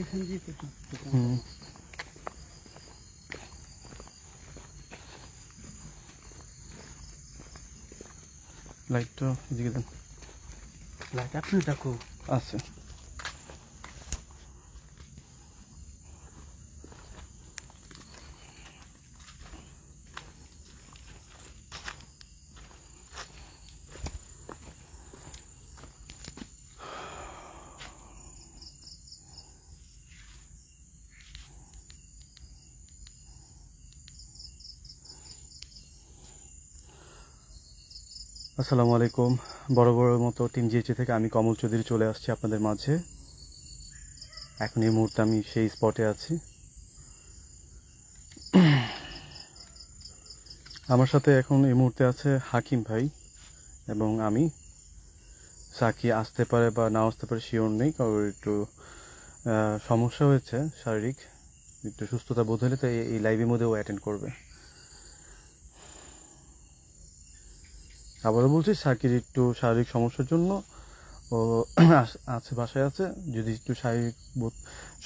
এখান দিয়ে তো লাইটটা এদিকে দেন। লাইট আপনার ডাকো আছে। আসসালামু আলাইকুম। বড় মতো টিম জিএচএ থেকে আমি কমল চৌধুরী চলে আসছি আপনাদের মাঝে। এখন এই মুহূর্তে আমি সেই স্পটে আছি। আমার সাথে এখন এই মুহূর্তে আছে হাকিম ভাই এবং আমি। সাকি আসতে পারে বা না আসতে পারে শিওর নেই, কারণ একটু সমস্যা হয়েছে শারীরিক, একটু সুস্থতা বোধ হলে তো এই লাইভের মধ্যেও অ্যাটেন্ড করবে। আবারও বলছি, সাকির একটু শারীরিক সমস্যার জন্য ও আছে, বাসায় আছে। যদি একটু শারীরিক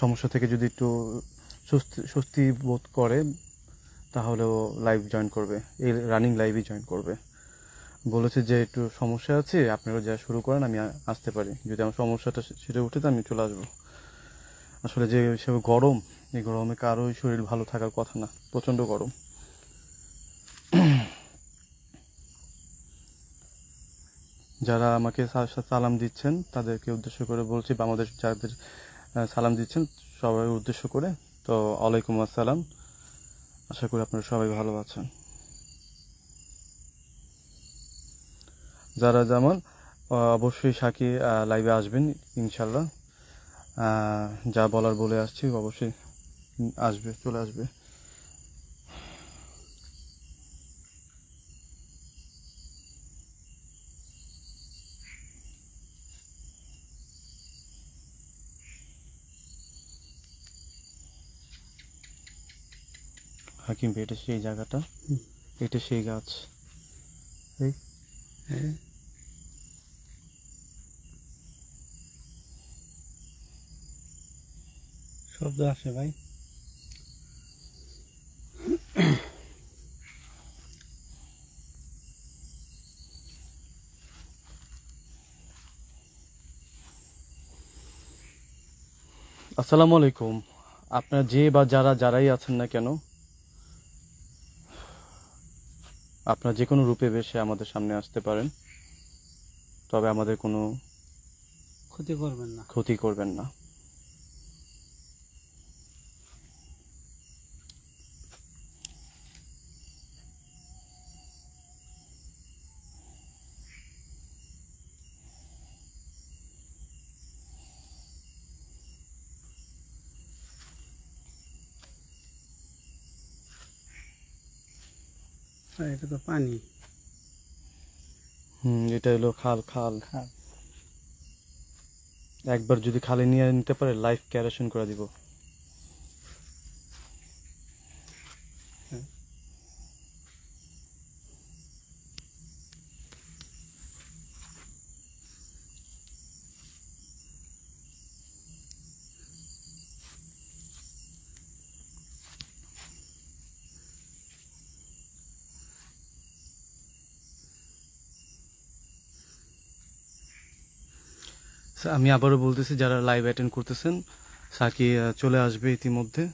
সমস্যা থেকে যদি একটু স্বস্তি বোধ করে তাহলে ও লাইভ জয়েন করবে, এই রানিং লাইভই জয়েন করবে। বলেছে যে একটু সমস্যা আছে, আপনারা যা শুরু করেন, আমি আসতে পারি। যদি আমার সমস্যাটা সেটা উঠে তো আমি চলে আসবো। আসলে যে হিসেবে গরম, এই গরমে কারোই শরীর ভালো থাকার কথা না, প্রচণ্ড গরম। যারা আমাকে সালাম দিচ্ছেন তাদেরকে উদ্দেশ্য করে বলছি, বা আমাদের যাদের সালাম দিচ্ছেন সবাই উদ্দেশ্য করে, তো ওয়ালাইকুম আসসালাম। আশা করি আপনারা সবাই ভালো আছেন। যারা যেমন অবশ্যই সাকি লাইভে আসবেন ইনশাল্লাহ। যা বলার বলে আসছি, অবশ্যই আসবে, চলে আসবে। হাকিম ভাই, এটা সেই জায়গাটা, এটা সেই গাছ। এই হ্যাঁ শব্দ আসে ভাই। আসসালামু আলাইকুম। আপনারা যে বা যারাই আছেন না কেন, আপনারা যে কোনো রূপে বেশে আমাদের সামনে আসতে পারেন, তবে আমাদের কোনো ক্ষতি করবেন না। ক্ষতি করবেন না। এটা তো পানি। এটা হলো খাল। খাল। একবার যদি খালে নিয়ে নিতে পারে, লাইফ ক্যারেশন করে দিব। আমি আবারও বলতেছি, যারা লাইভ অ্যাটেন্ড করতেছেন, সাকি চলে আসবে ইতিমধ্যে।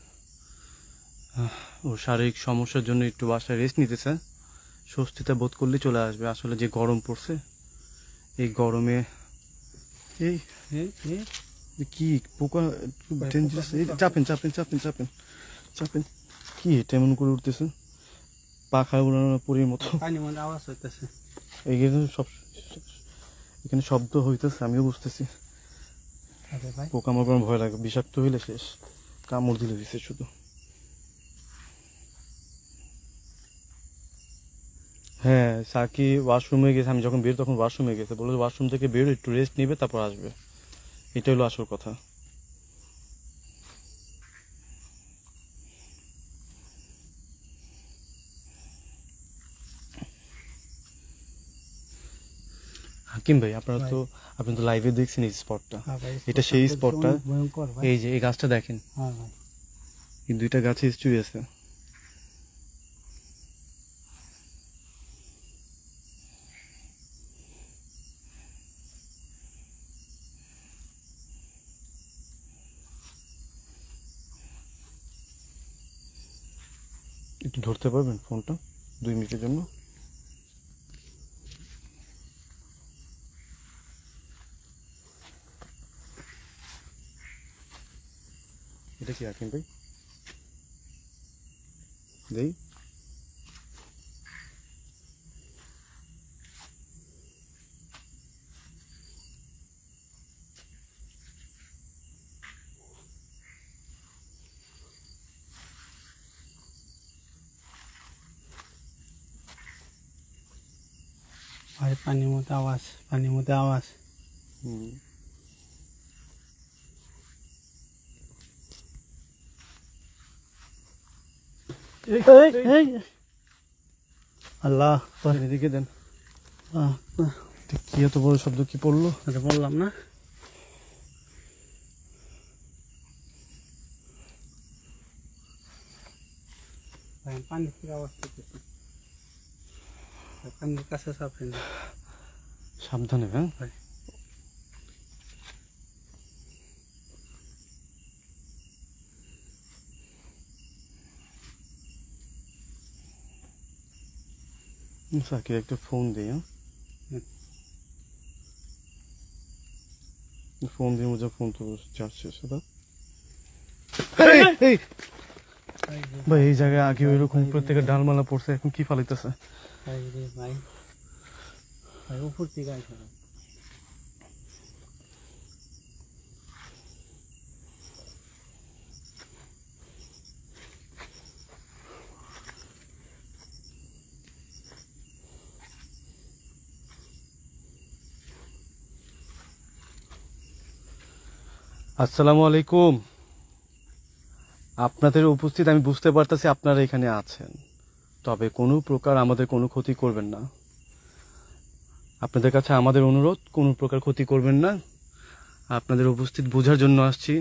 ও শারীরিক সমস্যার জন্য একটু বাসায় রেস্ট নিতেছে, স্বস্তিটা বোধ করলে চলে আসবে। আসলে যে গরম পড়ছে, এই গরমে এই কি পোকা ডেঞ্জারাস। চাপেন চাপেন চাপেন চাপেন চাপেন। কি তেমন করে উঠতেছে, পাখা উড়ানো পুরীর মতো। পানি মনে আওয়াজ হইতেছে। এখানে শব্দ হইতেছে, আমিও বুঝতেছি। ভাই পোকামাকড় ভয় লাগে, বিষাক্ত হইলে শেষ, কামড় দিলে দিছে শুধু। হ্যাঁ, সাকি ওয়াশরুমে গেছে, আমি যখন বের তখন ওয়াশরুমে গেছে, বলে ওয়াশরুম থেকে বের একটু রেস্ট নেবে, তারপর আসবে। এটা হলো আসল কথা। হাকিম ভাই আপনারা ভাই। তো আপনি তো লাইভে দেখছেন এই স্পটটা, হ্যাঁ ভাই, এটা সেই অনেক স্পটটা। ভয়ঙ্কর ভাই। এই যে এই গাছটা দেখেন, হ্যাঁ ভাই, এই দুইটা গাছে হিস্ট্রি আছে। একটু ধরতে পারবেন ফোনটা 2 মিনিটের জন্য? এটা কি হাকিম ভাই দেই? ভাই পানির মধ্যে আওয়াজ, পানির মধ্যে আওয়াজ। হুম। আল্লাহ, এদিকে দেন। আহ, এটা কি এত বড় শব্দ কি পড়লো? এটা বললাম না। ভাই আমি পানির থেকে আওয়াজ করতেছি, পানির কাছে চাপেন না সাবধানে, হ্যাঁ। ভাই। সাকিব একটা ফোন দিই, হ্যাঁ। ফোন দিয়ে মুঝে ফোন তো চার্জ শেষ হলো। ভাই এই জায়গায় আগে ওইরকম প্রত্যেকের ডালমালা পড়ছে, এখন কি ফালাইতেছে? ভাই রে ভাই, ভাই উপর থেকে আইসা ভাই। আসসালামু আলাইকুম। আপনাদের উপস্থিত আমি বুঝতে পারতেছি আপনারা এখানে আছেন, তবে কোনো প্রকার আমাদের কোনো ক্ষতি করবেন না। আপনাদের কাছে আমাদের অনুরোধ, কোনো প্রকার ক্ষতি করবেন না। আপনাদের উপস্থিত বোঝার জন্য আসছি,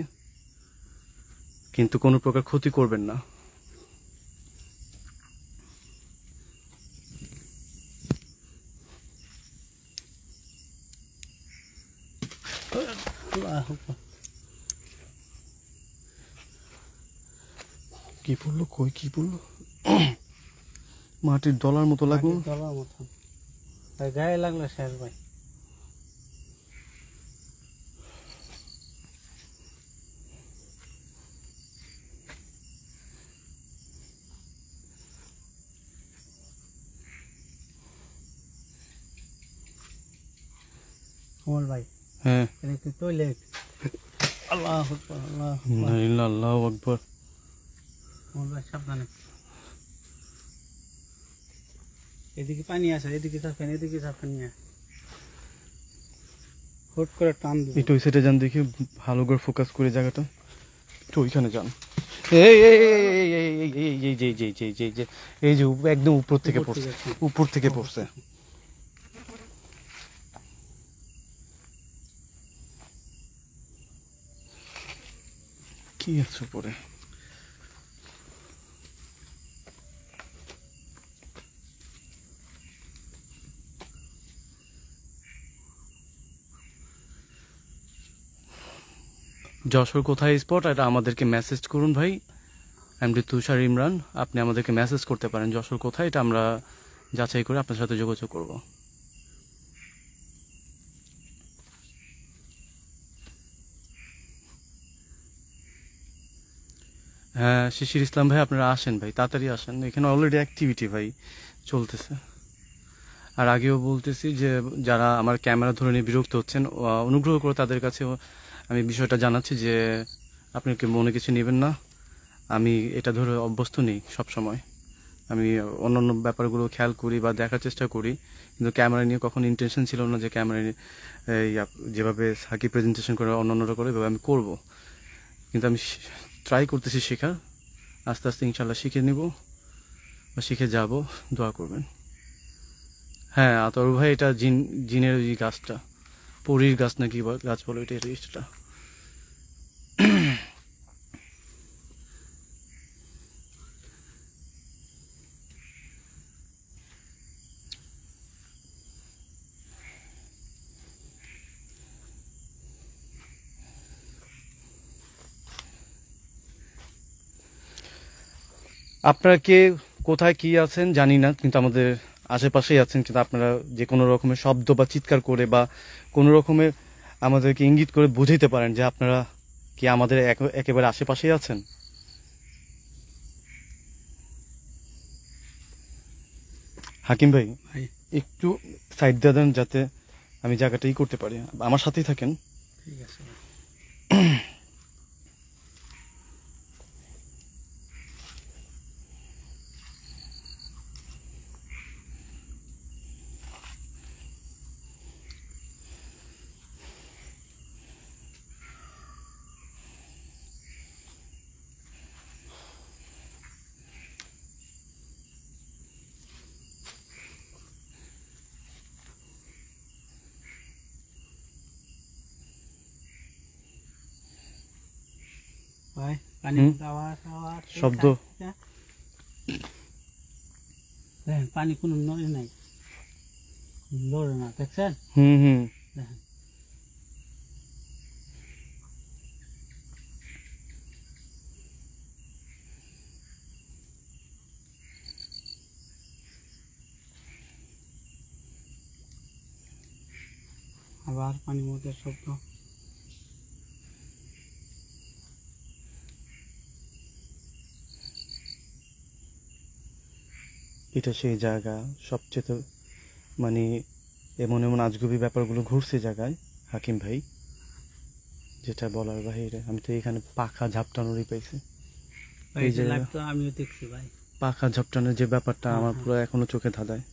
কিন্তু কোনো প্রকার ক্ষতি করবেন না। আল্লাহু আকবার। কি পড়লো? কই কি পড়লো? মাটির দলার মতো লাগলো। মাটির তলার মতন। ভাই গায়ে লাগলো শেষ ভাই। কমল ভাই, হ্যাঁ। এটা একটু টয়লেট। আল্লাহু আকবার, আল্লাহু আকবার। আল্লাহু আকবার। কমল ভাই সাবধানে। এদিকে পানি আছে, এদিকে চাপেন, এদিকে চাপেন নিয়ে হুট করে টান দিবে। একটু ওই সাইডে যান, দেখি ভালো করে ফোকাস করে জায়গাটা। একটু ওইখানে যান। এই এই এই এই এই এই এই এই যে যে যে যে যে এই যে একদম উপর থেকে উপর পড়ছে, থেকে। উপর থেকে পড়ছে। কি আছে উপরে? যশোর কোথায় স্পট এটা আমাদেরকে মেসেজ করুন ভাই। এমডি তুষার ইমরান, আপনি আমাদেরকে মেসেজ করতে পারেন যশোর কোথায়, এটা আমরা যাচাই করে আপনার সাথে যোগাযোগ করব। হ্যাঁ শিশির ইসলাম ভাই, আপনারা আসেন ভাই, তাড়াতাড়ি আসেন, এখানে অলরেডি অ্যাক্টিভিটি ভাই চলতেছে। আর আগেও বলতেছি যে যারা আমার ক্যামেরা ধরে নিয়ে বিরক্ত হচ্ছেন, অনুগ্রহ করে তাদের কাছে আমি বিষয়টা জানাচ্ছি যে আপনি কি মনে কিছু নেবেন না। আমি এটা ধরে অভ্যস্ত নেই সব সময়, আমি অন্যান্য ব্যাপারগুলো খেয়াল করি বা দেখার চেষ্টা করি, কিন্তু ক্যামেরা নিয়ে কখনো ইন্টেনশন ছিল না যে ক্যামেরা যেভাবে সাকিব প্রেজেন্টেশন করে অন্যান্যরা করে এভাবে আমি করব। কিন্তু আমি ট্রাই করতেছি শেখার, আস্তে আস্তে ইনশাল্লাহ শিখে নিব বা শিখে যাব। দোয়া করবেন। হ্যাঁ আতর ভাই, এটা জিনের ওই গাছটা, পরীর গাছ নাকি গাছ বলো এটা জিনিসটা। আপনারা কে কোথায় কি আছেন জানি না, কিন্তু আমাদের আশেপাশেই আছেন, কিন্তু আপনারা যে কোনো রকমের শব্দ বা চিৎকার করে বা কোনো রকমের আমাদেরকে ইঙ্গিত করে বুঝাইতে পারেন যে আপনারা কি আমাদের একেবারে আশেপাশেই আছেন। হাকিম ভাই ভাই একটু সাইড দিয়ে দেন যাতে আমি জায়গাটাই করতে পারি, আমার সাথেই থাকেন। ঠিক আছে ভাই। ভাই পানি আওয়াজ আওয়াজ শব্দ। দেখেন পানি কোনো নড়ে নাই, লড়ে না, দেখছেন? হুম দেখেন আবার পানির মধ্যে শব্দ। এটা সেই জায়গা সবচেয়ে মানে এমন এমন আজগুবি ব্যাপারগুলো ঘুরছে জায়গায় হাকিম ভাই, যেটা বলার বাহিরে। আমি তো এখানে পাখা ঝাপটানোরই পাইছি, এই যে লাইভ তো আমিও দেখছি ভাই। পাখা ঝাপটানোর যে ব্যাপারটা আমার পুরো এখনো চোখে ধাঁধায়।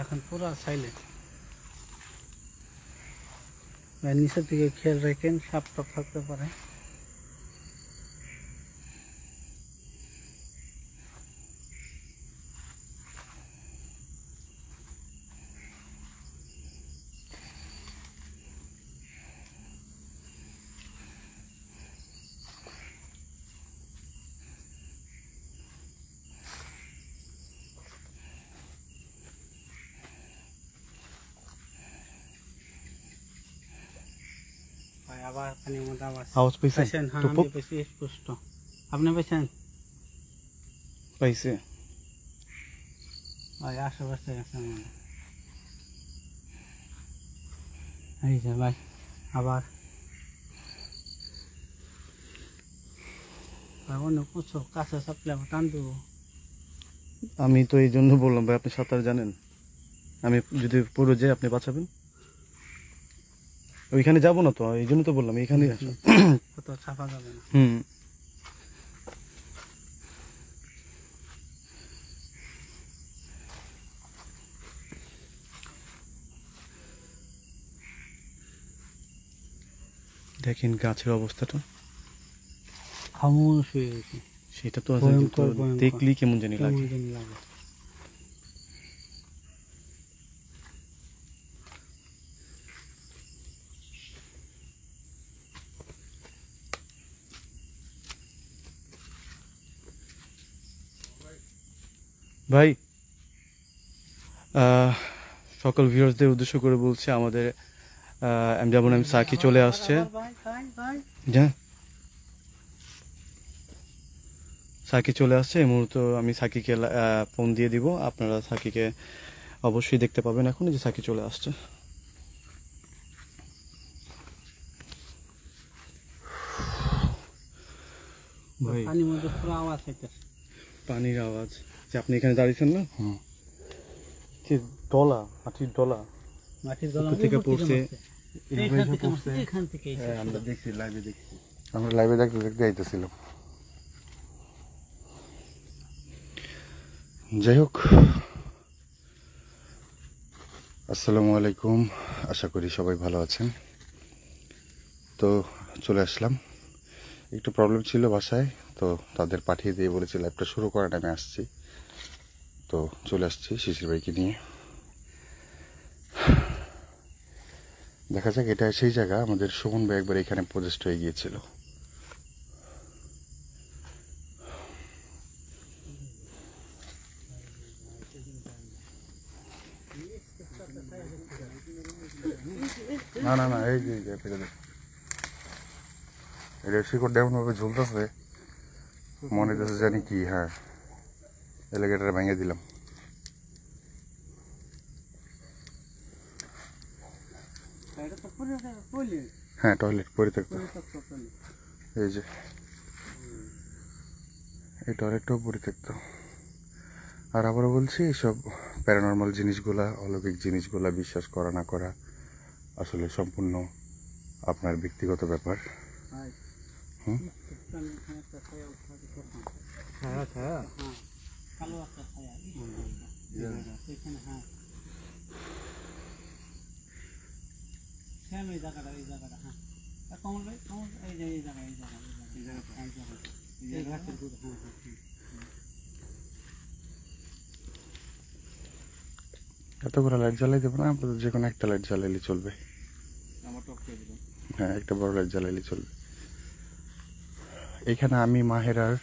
এখন পুরো সাইলেন্ট। নিচের দিকে খেয়াল রাখেন, সাপ টাপ থাকতে পারে। ভাই আবার পানির মধ্যে আওয়াজ পাইছেন? পাইছেন? হ্যাঁ টুপুক আমি পাইছি স্পষ্ট। আপনি পাইছেন? পাইছে। ভাই আশেপাশে আছে মনে হয়। এই যে ভাই আবার অন্য কিছু কাছে চাপলে টান দেবো। আমি তো এই জন্য বললাম ভাই, আপনি সাঁতার জানেন, আমি যদি পুরো যাই আপনি বাঁচাবেন। ওইখানে যাবো না তো, এই জন্য তো বললাম এইখানে আসো। কত চাপা যাবে না। হুম দেখেন গাছের অবস্থাটা, খামোশ হয়ে গেছে। সেটা তো আছে, কিন্তু দেখলেই কেমন জানি লাগে। কেমন জানি লাগে। ভাই সকল ভিউয়ার্সদের উদ্দেশ্য করে বলছি, আমাদের যেমন আমি সাকি চলে আসছে। হ্যাঁ, সাকি চলে আসছে এই মুহূর্তে। আমি সাকিকে ফোন দিয়ে দিব, আপনারা সাকিকে অবশ্যই দেখতে পাবেন এখন, যে সাকি চলে আসছে। ভাই পানির মধ্যে পুরো আওয়াজ হইতেছে, পানির আওয়াজ। যে আপনি এখানে দাঁড়িয়েছেন না, যে ডলা, মাটির ডলা মাটির উপর থেকে পড়ছে, এখান থেকে আমরা দেখছি, লাইভে দেখছি। আমরা লাইভে দেখতে দেখতে আইতেছিলাম। যাই হোক, আসসালামু আলাইকুম, আশা করি সবাই ভালো আছেন। তো চলে আসলাম, একটু প্রবলেম ছিল বাসায়, তো তাদের পাঠিয়ে দিয়ে বলেছি লাইভটা শুরু করার আমি আসছি, তো চলে আসছি শিশির ভাইকে নিয়ে। দেখা যাক, এটা সেই জায়গা আমাদের সুমন ভাই একবার এখানে প্রজেস্ট হয়ে গিয়েছিল। না না না, এই যে এটা শিকড় এমন ভাবে ঝুলতেছে, মনে হচ্ছে জানি কি। হ্যাঁ, এলিগেটর ভেঙে দিলাম। হ্যাঁ, টয়লেট পরিত্যক্ত। এই যে এই টয়লেটটাও পরিত্যক্ত। আর আবারও বলছি, এইসব প্যারানর্মাল জিনিসগুলা, অলৌকিক জিনিসগুলা বিশ্বাস করা না করা আসলে সম্পূর্ণ আপনার ব্যক্তিগত ব্যাপার। এতগুলো লাইট জ্বালাই দেবো না, আপাতত যে কোনো একটা লাইট জ্বালাইলে চলবে। হ্যাঁ, একটা বড় লাইট জ্বালাইলে চলবে। এখানে আমি মাহের আর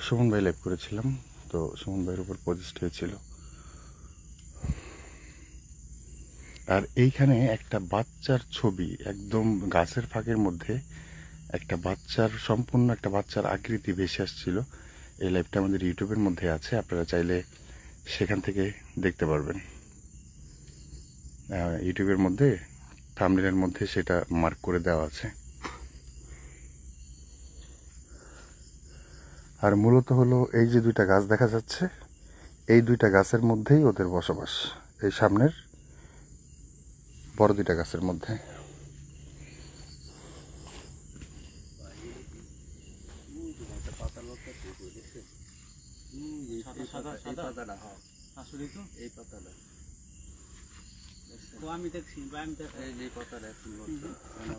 সুমন ভাই লাইভ করেছিলাম, তো সুমন ভাইয়ের উপর প্রজেস্ট হয়েছিল। আর এইখানে একটা বাচ্চার ছবি, একদম গাছের ফাঁকের মধ্যে একটা বাচ্চার, সম্পূর্ণ একটা বাচ্চার আকৃতি ভেসে আসছিল। এই লাইভটা আমাদের ইউটিউবের মধ্যে আছে, আপনারা চাইলে সেখান থেকে দেখতে পারবেন। ইউটিউবের মধ্যে থাম্বনেইলের মধ্যে সেটা মার্ক করে দেওয়া আছে। আর মূলত হলো এই যে দুইটা গাছ দেখা যাচ্ছে, এই দুইটা গাছের মধ্যেই ওদের বসবাস, এই সামনের বড় দুইটা গাছের মধ্যে।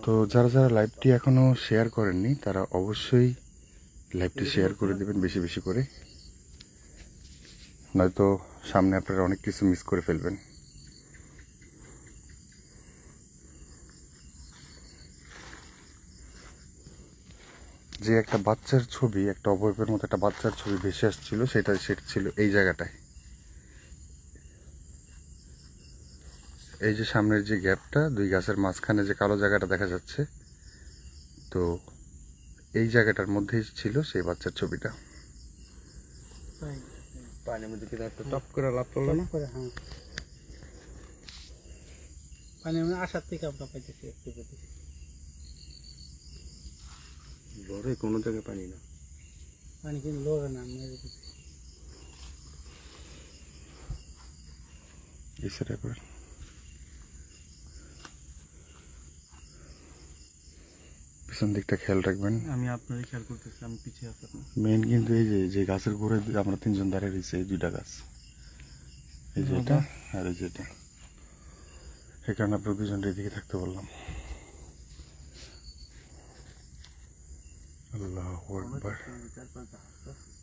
তো যারা যারা লাইভটি এখনো শেয়ার করেননি, তারা অবশ্যই লাইভটি শেয়ার করে দেবেন বেশি বেশি করে, নয়তো সামনে আপনারা অনেক কিছু মিস করে ফেলবেন। যে একটা বাচ্চার ছবি, একটা অবয়বের মতো একটা বাচ্চার ছবি ভেসে আসছিল, সেটা ছিল এই জায়গাটায়। এই যে সামনের যে গ্যাপটা, দুই গাছের মাঝখানে যে কালো জায়গাটা দেখা যাচ্ছে, তো এই জায়গাটার মধ্যেই ছিল সেই বাচ্চার ছবিটা। পানির মধ্যে কি একটা টপ করে লাভ করলো না? পানির মধ্যে আসার থেকে আমরা পাইতেছি একটু পেতেছি। বড় কোনো জায়গায় পানি না, পানি কিন্তু লড়ে না, মেরে দিচ্ছি। পিছন দিকটা খেয়াল রাখবেন। আমি আপনারই খেয়াল করতেছি, আমি পিছিয়ে আছি আপনার। মেন কিন্তু এই যে গাছের গোড়ায় আমরা তিনজন দাঁড়িয়ে রয়েছে, এই দুইটা গাছ, এই যে এটা আর এই যে এটা। এই কারণে আপনার দুজনটা এদিকে থাকতে বললাম। আল্লাহু আকবার।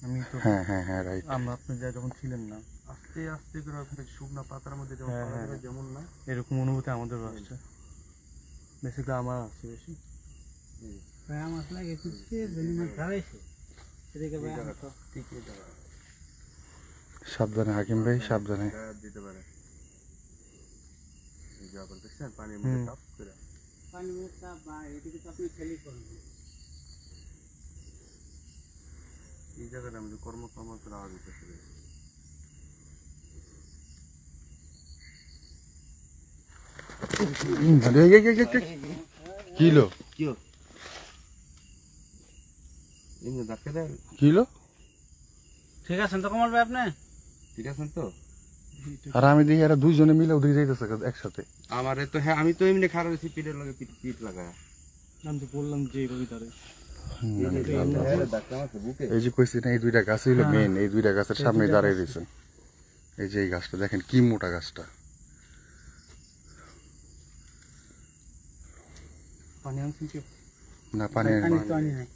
আমি তো হ্যাঁ হ্যাঁ হ্যাঁ, রাইট। আমরা আপনি যা যখন ছিলেন না, আস্তে আস্তে করে ওখানে শুকনা পাতার মধ্যে যেমন হ্যাঁ, পাতা হ্যাঁ। ধরে যেমন না, এরকম অনুভূতি আমাদেরও আসছে। বেশিটা আমার আসছে বেশি। ভাই আমার লাগে তুই জানি না দাঁড়াইছে এদিকে ভাই আমার তো টিকে যাওয়া। সাবধানে হাকিম ভাই, সাবধানে। গায়ে দিতে পারে। এই যে আবার দেখছেন পানির মধ্যে হুম। টপ করে। পানি মুখটা বা এদিকে তো আপনি খেলি করবেন। এই জায়গাটা আমাদের কর্মকর্তার আওয়াজ হইতেছে। কিলো কি এমনি ধাক্কা দেয়? কিলো ঠিক আছেন তো কমল ভাই আপনি? ঠিক আছেন তো? আর আমি দেখি এরা দুইজনে মিলে ওদিকে যাইতেছে একসাথে। আমারে তো হ্যাঁ, আমি তো এমনি খারাপ হয়েছি পিঠের লগে পিঠ লাগায়। আমি তো বললাম যে এইভাবে তারে ধাক্কা মারছে বুকে। এই যে কইছি না, এই দুইটা গাছ হইলো মেন, এই দুইটা গাছের সামনে দাঁড়িয়ে দিয়েছেন। এই যে এই গাছটা দেখেন কি মোটা গাছটা। পানি আনছেন কি? না পানি পানি তো আনি নাই।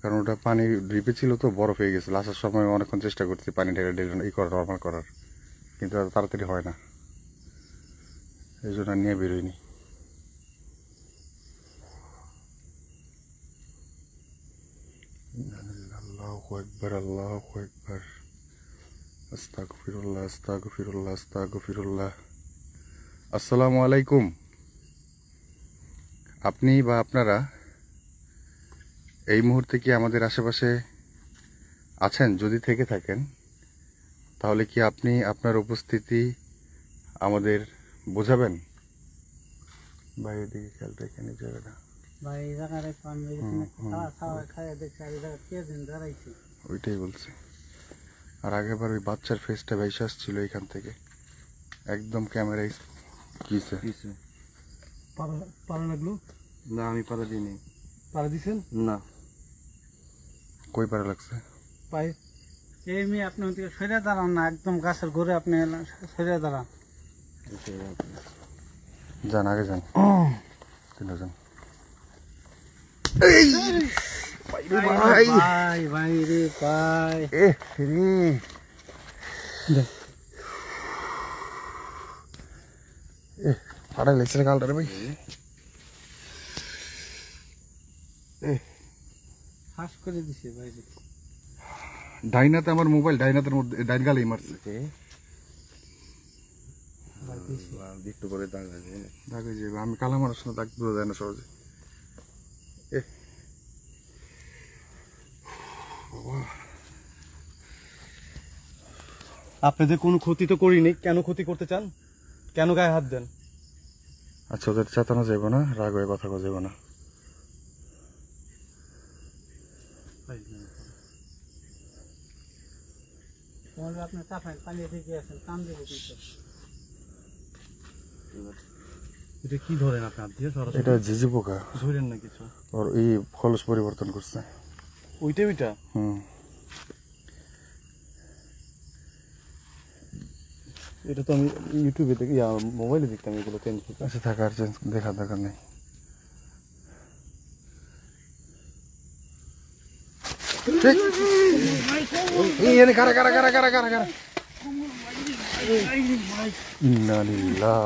কারণ ওটা পানি ড্রিপে ছিল তো বরফ হয়ে গেছিল। আসার সময় অনেকক্ষণ চেষ্টা করছি পানি ঢেলে ঢেলে ই করা, নর্মাল করার, কিন্তু আর তাড়াতাড়ি হয় না, এই জন্য আর নিয়ে বেরোয়নি। আল্লাহু আকবার, আল্লাহু আকবার, আস্তাগফিরুল্লাহ, আস্তাগফিরুল্লাহ, আস্তাগফিরুল্লাহ। আসসালামু আলাইকুম। আপনি বা আপনারা এই মুহূর্তে কি আমাদের আশেপাশে আছেন? যদি থেকে থাকেন তাহলে কি আপনি আপনার উপস্থিতি আমাদের বোঝাবেন? বাইরের দিকে খেয়াল রাখেন এই জায়গাটা। ভাই এই জায়গায় পানি খাওয়া খাওয়া খাইয়ে দেখছি আর এই জায়গায় কে দিন দাঁড়াইছি। ওইটাই বলছি। আর আগেবার ওই বাচ্চার ফেসটা ভেসে আসছিল এখান থেকে, একদম ক্যামেরায় কিছে। পালা লাগলো? না আমি পাতা দিইনি। পালা দিছেন? না কই পারে লাগছে? পায়ে এই মেয়ে আপনি ওদিকে সরে দাঁড়ান না, একদম গাছের ঘুরে আপনি সরে দাঁড়ান। যান আগে যান, তিনজন। ভাই ভাই রে ভাই, ফাটাই লাগছে কালটা রে ভাই। ফাঁস করে দিছে ভাই রে। ডাইনাতে আমার মোবাইল ডাইনাতের মধ্যে ডাইন গালেই মারছে। একটু পরে দাগ আছে। দাগ হয়ে যাবে, আমি কালা মানুষ না, দাগ বোঝা যায় না সহজে। আপনাদের কোনো ক্ষতি তো করিনি, কেন ক্ষতি করতে চান? কেন গায়ে হাত দেন? আচ্ছা, ওদের চেতানো যাবো না, রাগ হয়ে কথা কওয়া যাবো না। কমল ভাই আপনি চাপেন, পানি থেকে আছেন, কাম দেবো কিন্তু। এটা কি ধরেন আপনি হাত দিয়ে? সরাসরি এটা ঝিঝি পোকা, ধরেন না কিছু? ওর এই খলস পরিবর্তন করছে। ওইটা ওইটা হুম, এটা তো আমি ইউটিউবে দেখি, মোবাইলে দেখতাম এগুলো। আচ্ছা থাকা, আর দেখার দরকার নেই। কারা কারা কারা কারা কারা কারা ইন্নালিল্লাহ।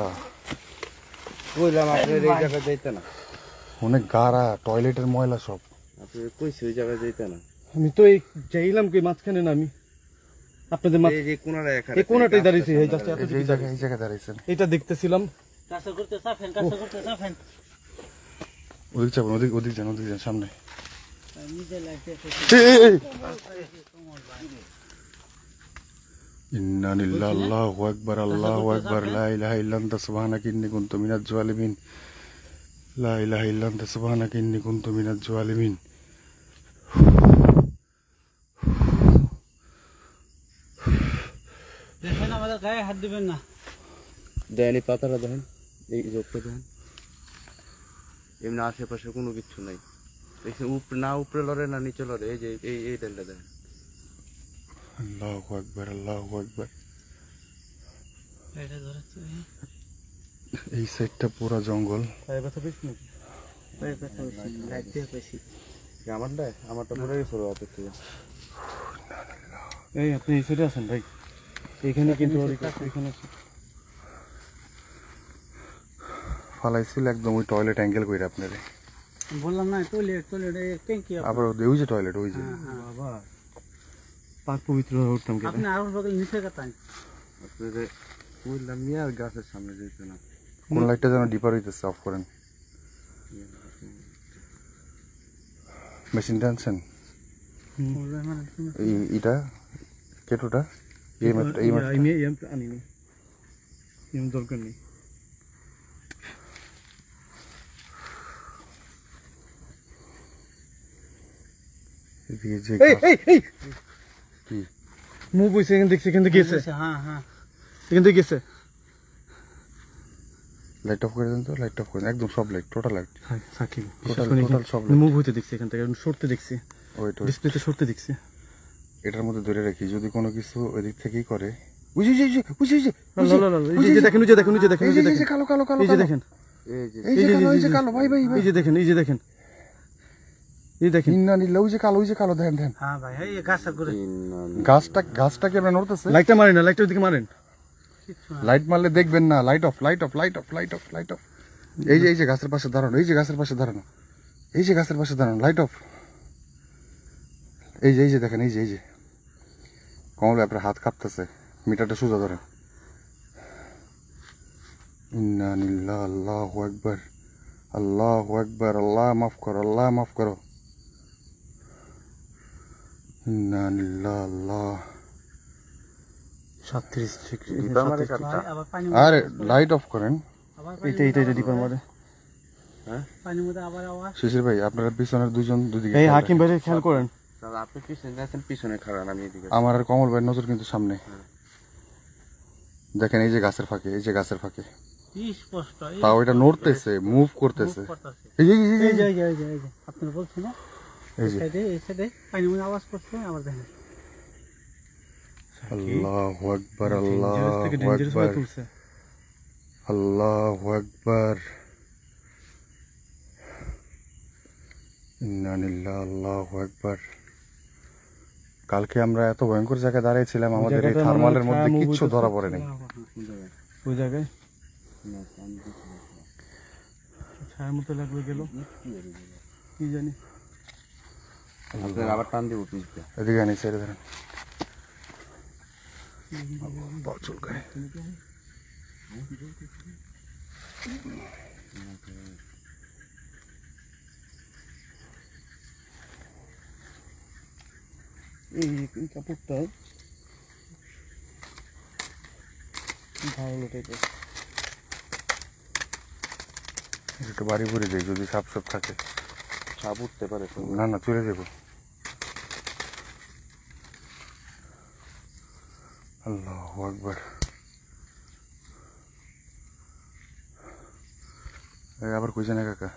বললাম আপনার এই জায়গায় যাইতে না। অনেক গাড়া, টয়লেটের ময়লা সব। আপনি কইছি ওই জায়গায় যাইতে না। আমি তো এই চাইলাম কি মাঝখানে না, আমি আপনাদের এই যে কোনারে এই কোনাটাই দাঁড়িয়েছি, এই জাস্ট এই জায়গায় দাঁড়াইছেন। এটা দেখতেছিলাম। কাছে করতে চাপেন, কাছে করতে চাপেন। ওদিক যাবেন, ওদিক যান সামনে। নিজে লাগছে ইন্না লিল্লাহি আল্লাহু আকবার, আল্লাহু আকবার, লা ইলাহা ইল্লা আনতা সুবহানাকা ইন্নী কুনতু মিনাজ জালিমিন, লা ইলাহা ইল্লা আনতা সুবহানাকা ইন্নী কুনতু মিনাজ জালিমিন। দেখেন আমাদের গায়ে হাত দিবেন না। দেন এই পাতাটা দেখেন, এই যোগটা দেখেন, এমনি আশেপাশে কোনো কিছু নাই। দেখছেন উপরে না, উপরে লড়ে না নিচে লড়ে। এই যে এই ডালটা দেখেন। আল্লাহু আকবার, আল্লাহু আকবার। এটা ধরেছে এই সাইডটা পুরো জঙ্গল। পায়ে ব্যথা পেয়েছি নাকি? আমারটা পড়ে গেছে হাতের থেকে। এই আপনি এই সাইডে আছেন ভাই, এইখানে কিন্তু এখানে ফালাইছিল একদম ওই টয়লেট অ্যাঙ্গেল কইরা আপনারে। বললাম না টয়লেট টয়লেট ট্যাঙ্কি। আবার ওই যে টয়লেট, ওই যে বাবা পাক পবিত্র হয়ে উঠতাম কেটে। আপনি আরো বগল নিচে কাটান। আপনাদের বললাম নিয়ে আর গাছের সামনে যেত না। কোন লাইটটা যেন ডিপার হইতেছে, অফ করেন। মেশিনটা আনছেন? এটা কেটোটা এই মাত্র আনিনি, এমন দরকার নেই। এদিকে যে কি মুভ হইছে, এখান দেখছি, এখান থেকে গেছে, হ্যাঁ হ্যাঁ এখান থেকে গেছে। লাইট অফ করে দেন তো, লাইট অফ করে দেন, একদম সব light, total light, Sakib total সব লাইট। মুভ হইতে দেখছি, এখান থেকে সরতে দেখছি, ওয়েট ডিসপ্লেতে সরতে দেখছি। এটার মধ্যে ধরে রাখি, যদি কোনো কিছু ওই দিক থেকেই করে। বুঝি বুঝি বুঝি এই যে দেখেন, এই যে দেখেন, এই যে দেখেন, এই যে দেখেন, কালো কালো কালো, এই যে দেখেন, এই যে এই যে কালো, এই যে কালো, ভাই ভাই ভাই, এই যে দেখেন, এই যে দেখেন, এই দেখেন, ইন্না নিল্লা, ওই যে কালো, ওই যে কালো, দেখেন দেখেন। হ্যাঁ ভাই এই গাছের করে গাছটা কি আপনার নড়তেছে? লাইটটা মারেন না, লাইটটা ওইদিকে মারেন। কিচ্ছু না। লাইট মারলে দেখবেন না। Light off, light off, light off, light off, light off. এই যে গাছের পাশে দাঁড়ানো, এই যে গাছের পাশে দাঁড়ানো, এই যে গাছের পাশে দাঁড়ানো, লাইট অফ। এই যে দেখেন, এই যে কমল ভাই আপনার হাত কাঁপতেছে, মিটারটা সোজা ধরেন। ইন্না নিল্লাহ, আল্লাহু আকবার, আল্লাহু আকবার, আল্লাহ মাফ করো, আল্লাহ মাফ করো। ইন্না নিল্লাহ, আল্লাহ। 37 ভাই আবার পানি আরে লাইট অফ করেন। আবার এইটা ডিপার মারে। পানির মধ্যে আবার আওয়াজ। শিশির ভাই আপনারা পিছনের দুইজন দুদিকে এই খেয়াল হাকিম রাখেন। ভাই খেয়াল করেন। দাদা আপনি পিছনে যাচ্ছেন, পিছনে খাড়ান, আমি এদিকে। আমার আর কমল ভাইয়ের নজর কিন্তু সামনে। দেখেন এই যে গাছের ফাঁকে, এই যে গাছের ফাঁকে, স্পষ্ট তাও এটা নড়তেছে, মুভ করতেছে। এই যে আপনারা বলছেন না এই যে এই সাইডে পানির মধ্যে আওয়াজ করছে, আবার দেখেন আল্লাহু আকবার, ডেঞ্জারাস থেকে আল্লাহু ডেঞ্জারাস হয়ে আকবার, তুলছে। আল্লাহু আকবার। ইন্না লিল্লাহি, আল্লাহু আকবার। কালকে আমরা এত ভয়ঙ্কর জায়গায় দাঁড়িয়েছিলাম, আমাদের এই জায়গাটা থার্মালের মানে মধ্যে ছায়া কিচ্ছু মুভ ধরা পড়ে নাই। ওই জায়গায় ছায়ার মতো লাগবে গেল, কি জানি। আপনার আবার টান দিব পিছটা। এদিকে আনি, ছেড়ে ধরেন। বল চুলকায়। এই কাপড়টা ভালো টাইপের। একটু বাড়ি ভরে দেয়, যদি সাপ সাপ থাকে। সাপ উঠতে পারে তো। না না, চলে যাবো। আল্লাহু আকবার। এই আবার কইছে না কাকা?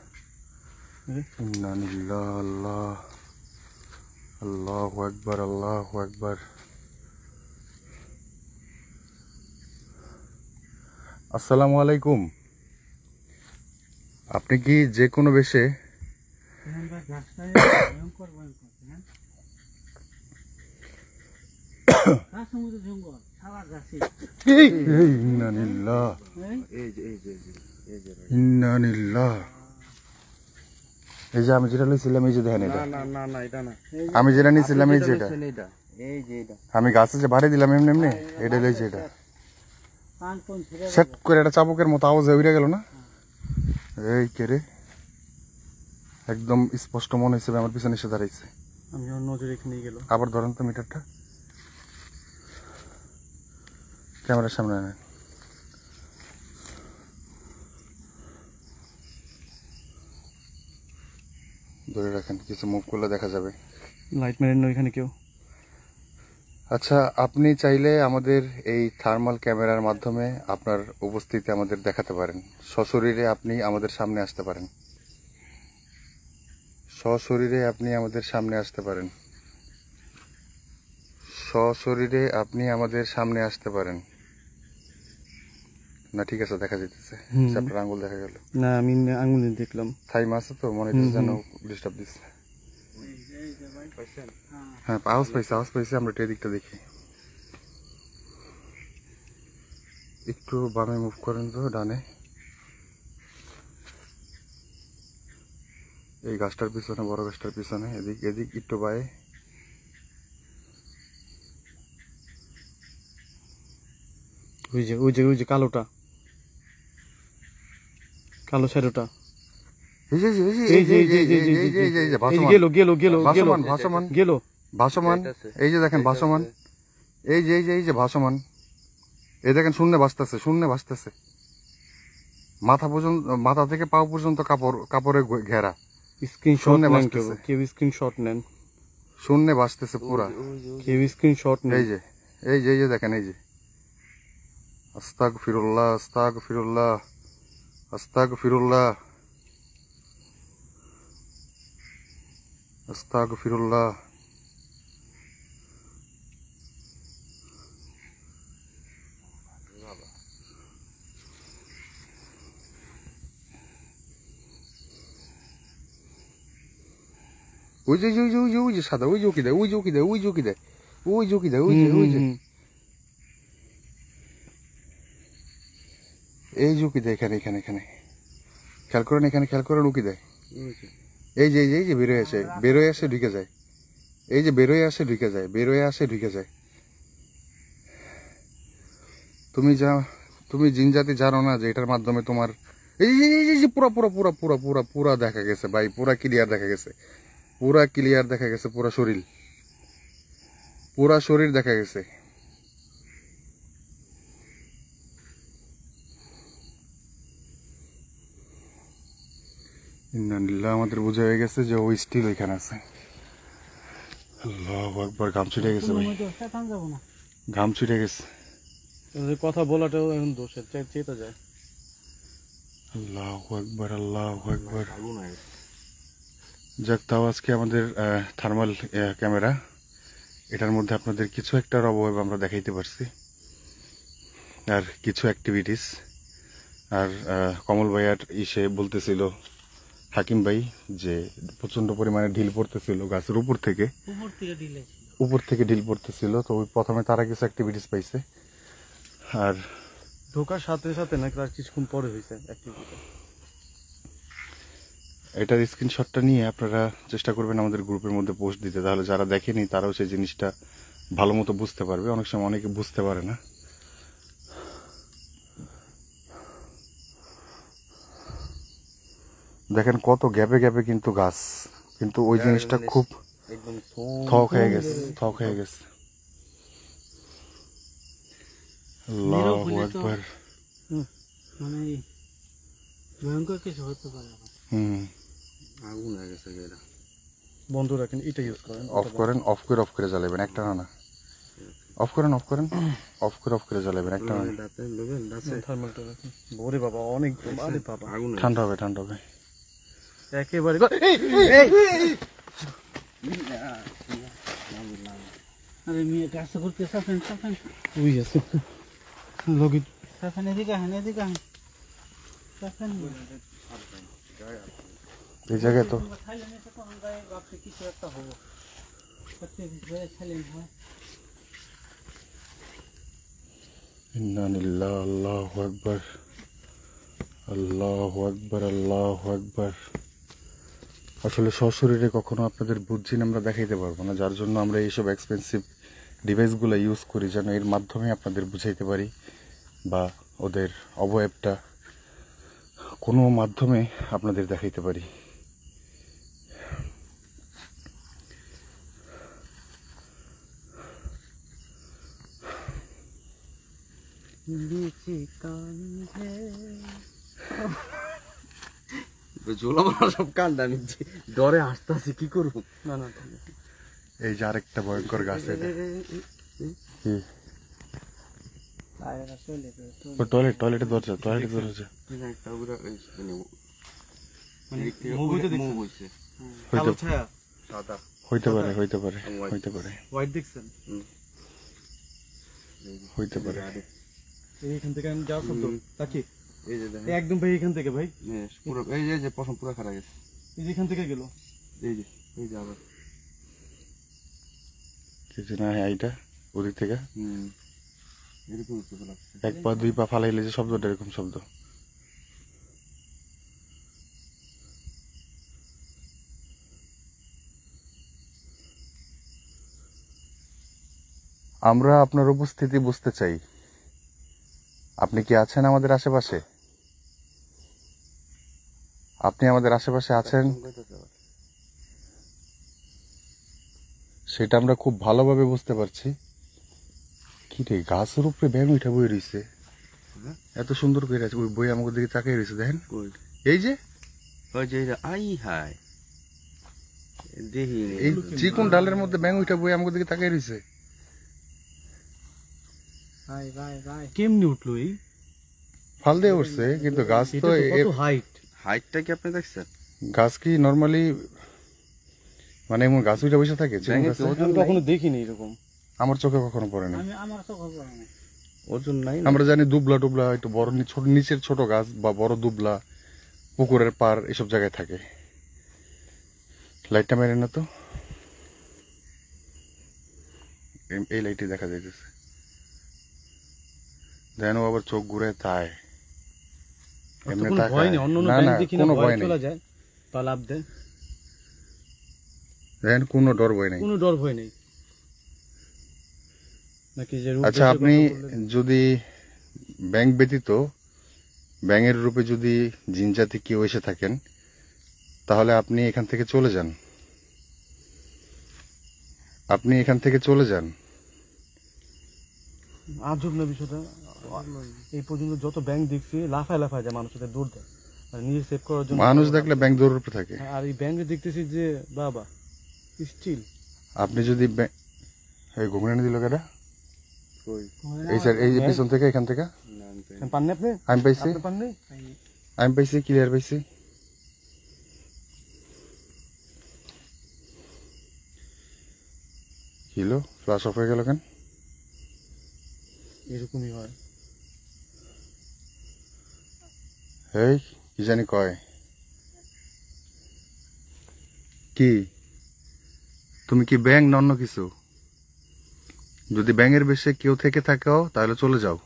ইন্না লিল্লাহ, আল্লাহ, আল্লাহু আকবার, আল্লাহু আকবার। আসসালামু আলাইকুম। আপনি কি যে কোনো বেশে গাছটা ভয়ঙ্কর ভয়ঙ্কর, হ্যাঁ গাছের মধ্যে জঙ্গল, সারা গাছে ইন্না লিল্লাহ, এই যে এই যে এই যে ইন্না লিল্লাহ। এই যে আমি যেটা নিয়েছিলাম, এই যে দেখেন এটা, না না না এটা না, আমি যেটা নিয়েছিলাম এই যে এটা, এটা এই যে এটা আমি গাছে যে বাড়ি দিলাম এমনি এমনি, এটা লই যে এটা পান কোন ছিঁড়ে সেট করে একটা চাবুকের মতো আওয়াজ উড়ে গেল না? এই কে রে, একদম স্পষ্ট মনে হয়েছে আমার পিছনে এসে দাঁড়াইছে। আমি ওর নজর এখানে গেল। আবার ধরেন তো মিটারটা, ক্যামেরার সামনে আনেন। ধরে রাখেন, কিছু মুভ করলে দেখা যাবে। লাইট মেরেন না ওইখানে কেউ। আচ্ছা, আপনি চাইলে আমাদের এই থার্মাল ক্যামেরার মাধ্যমে আপনার উপস্থিতি আমাদের দেখাতে পারেন। সশরীরে আপনি আমাদের সামনে আসতে পারেন, সশরীরে আপনি আমাদের সামনে আসতে পারেন, সশরীরে আপনি আমাদের সামনে আসতে পারেন। না ঠিক আছে, দেখা যেতেছে, আপনার আঙ্গুল দেখা গেল। না আমি আঙুল দেখলাম। থাই মাছ তো মনে হচ্ছে যেন ডিস্টার্ব দিচ্ছে। হ্যাঁ আওয়াজ পাইছে, আমরা একটু এদিকটা দেখি। একটু বামে মুভ করেন তো, ডানে। এই গাছটার পিছনে, বড় গাছটার পিছনে, এদিক একটু বায়ে। ওই যে কালোটা, কালো শ্যাডোটা। এই যে গেল ভাসমান, এই যে দেখেন ভাসমান, এই যে ভাসমান, এই দেখেন শূন্যে ভাসতেছে, মাথা পর্যন্ত, মাথা থেকে পা পর্যন্ত কাপড়ে ঘেরা। স্ক্রিনশট শূন্যে নেন, ভাসতেছে। কেউ স্ক্রিনশট নেন, শূন্যে ভাসতেছে পুরা। কেউ স্ক্রিনশট নেন। এই যে দেখেন, এই যে আস্তাগফিরুল্লাহ, আস্তাগফিরুল্লাহ, আস্তাগফিরুল্লাহ, আস্তাগফিরুল্লাহ। ওই যে সাদা, ওই যে এই ঝুঁকি দেয় এখানে খেয়াল করেন, খেয়াল করেন উকি দেয়। এই যে বেরোয় আসে ঢুকে যায়, এই যে বেরোয় আসে ঢুকে যায়। তুমি জিন জাতি জানো না যে এটার মাধ্যমে তোমার এই পুরা দেখা গেছে ভাই, পুরা ক্লিয়ার দেখা গেছে, পুরা শরীর দেখা গেছে। ইন্নালিল্লাহ, আমাদের বোঝা হয়ে গেছে যে ও স্টিল ওইখানে আছে। আল্লাহু আকবার, ঘাম ছুটে গেছে ভাই, যাবো না। ঘাম ছুটে গেছে। কথা বলাটাও এখন দোষের, চেতা যায়। আল্লাহু আকবার, আল্লাহু আকবার। যাক, তাও আজকে আমাদের থার্মাল ক্যামেরা, এটার মধ্যে আপনাদের কিছু একটা অবয়ব আমরা দেখাইতে পারছি, আর কিছু অ্যাক্টিভিটিস। আর কমল ভাইয়ার ইসে বলতেছিল হাকিম ভাই যে প্রচন্ড পরিমাণে ঢিল পড়তেছিল গাছের উপর থেকে ঢিল পড়তেছিল। তো ওই প্রথমে তারা কিছু অ্যাক্টিভিটিস পাইছে, আর ঢোকার সাথে সাথে নাকি আর কিছুক্ষণ পরে হয়েছে অ্যাক্টিভিটি। এটার স্ক্রিনশটটা নিয়ে আপনারা চেষ্টা করবেন আমাদের গ্রুপের মধ্যে পোস্ট দিতে, তাহলে যারা দেখেনি তারাও সেই জিনিসটা ভালো মতো বুঝতে পারবে। অনেক সময় অনেকে বুঝতে পারে না। দেখেন কত গ্যাপে গ্যাপে কিন্তু গাছ, কিন্তু ওই জিনিসটা খুব থক হয়ে গেছে। আল্লাহু আকবার। মানে ভয়ঙ্কর কিছু হতে পারে। আগুন হয়ে গেছে এটা। বন্ধ রাখেন, এটা ইউজ করেন। অফ করে জ্বালাবেন, একটা না। অফ করে জ্বালাবেন, একটা না। থার্মালটা রাখেন। ওরে বাবা, অনেক আরে বাবা, ঠান্ডা হবে। একেবারে আরে মেয়ে কাছে করতে সাফেন ওই আছে লগি সাফেন এদিকে আহেন এই জায়গায় তো কিছু একটা হবো, ইন্নালিল্লাহ, আল্লাহু আকবার, আল্লাহু আকবার, আল্লাহু আকবার। আসলে সশরীরে কখনো আপনাদের বুঝছি আমরা দেখাইতে পারবো না, যার জন্য আমরা এইসব এক্সপেন্সিভ ডিভাইসগুলো ইউজ করি, যেন এর মাধ্যমে আপনাদের বুঝাইতে পারি, বা ওদের অবয়বটা কোনো মাধ্যমে আপনাদের দেখাইতে পারি। সব কান্ড, আমি ডরে হাসতেছি, কি করবো। না এই যে আরেকটা ভয়ঙ্কর গাছ, টয়লেটের দরজা হইতে পারে। হোয়াইট দেখছেন? হইতে পারে। এইখান থেকে আমি যাওয়ার শব্দ তাকি এই যে দেখেন, একদম ভাই এখান থেকে ভাই, পুরো এই যে পশম পুরো খারাপ গেছে, এই যে এখান থেকে গেল, এই যে আবার কিছু না, এইটা ওদিক থেকে এরকম উঠতে লাগছে। এক পা দুই পা ফালাইলে যে শব্দটা, এরকম শব্দ। আমরা আপনার উপস্থিতি বুঝতে চাই, আপনি কি আছেন আমাদের আশেপাশে? আপনি আমাদের আশেপাশে আছেন সেটা আমরা খুব ভালোভাবে বুঝতে পারছি। কি রে, গাছের উপরে ব্যাঙ উঠে বই রয়েছে, এত সুন্দর করে আছে। ওই বই আমাকে দিকে তাকিয়ে রয়েছে, দেখেন এই যে ওই যে আই হাই দেখি এই চিকন ডালের মধ্যে ব্যাঙ উঠে বই আমাকে দিকে তাকিয়ে রয়েছে। ভাই ভাই ভাই কেমনি উঠলো এই? ফাল দিয়ে উঠছে, কিন্তু গাছ তো হাইট। হাইটটা কি আপনি দেখছেন? গাছ কি নর্মালি মানে এমন গাছ উঠে বসে থাকে? চিকন গাছে? আমি কখনো দেখিনি এরকম। আমার চোখে কখনো পড়েনি। আমার তো খবর নেই। ওজন নাই না? আমরা জানি দুবলা টুবলা একটু বড় ছোট নিচের ছোট গাছ বা বড় দুবলা পুকুরের পার এসব জায়গায় থাকে। লাইটটা মেরে না তো, এই লাইটে দেখা যাইতেছে। দেন ও আবার চোখ ঘুরে তাই এমনি তাকায়। না না, কোনো ভয় নেই। দেখেন কোনো ডর ভয় নেই। কোনো ডর ভয় নেই নাকি? যে আচ্ছা, আপনি যদি ব্যাঙ ব্যতীত ব্যাঙের রূপে যদি জিন জাতি কেউ এসে থাকেন, তাহলে আপনি এখান থেকে চলে যান। আপনি এখান থেকে চলে যান। আজব না বিষয়টা। এই পর্যন্ত যত ব্যাংক দেখছি লাফায় লাফায় যায়, মানুষের দৌড় দেয় মানে নিজে সেভ করার জন্য। মানুষ দেখলে ব্যাঙ দৌড়ের উপরে থাকে। আর এই ব্যাংকে দেখতেছি যে বাবা স্টিল। আপনি যদি এই ঘুমড়ে দিল কেটা কই? এই স্যার, এই পিছন থেকে, এখান থেকে না, আমি তো- পাননি আপনি? আমি পাইছি, আপনি পাননি? আমি পাইছি, ক্লিয়ার পাইছি। কিলো ফ্লাশ অফ হয়ে গেল কেন? এরকমই হয়। এই কি জানি কয়, কি তুমি কি ব্যাঙ না অন্য কিছু? যদি ব্যাঙের বেশে কেউ থেকে থাকো তাহলে চলে যাও,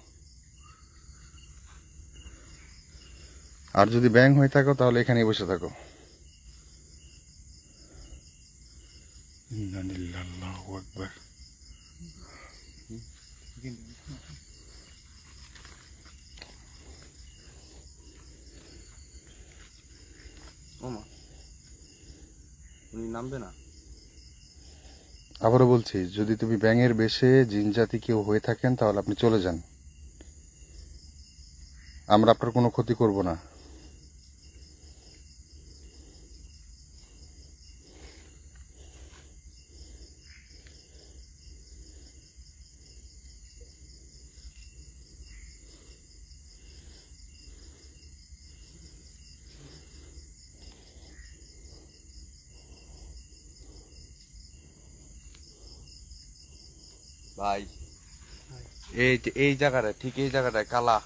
আর যদি ব্যাঙ হয়ে থাকো তাহলে এখানেই বসে থাকো। আল্লাহু আকবার। ওমা, উনি নামবে না? আবারও বলছি, যদি তুমি ব্যাঙের বেশে জিন জাতি কেউ হয়ে থাকেন তাহলে আপনি চলে যান। আমরা আপনার কোনো ক্ষতি করব না। ভাই এই জায়গাটা, ঠিক এই জায়গাটায় কালা,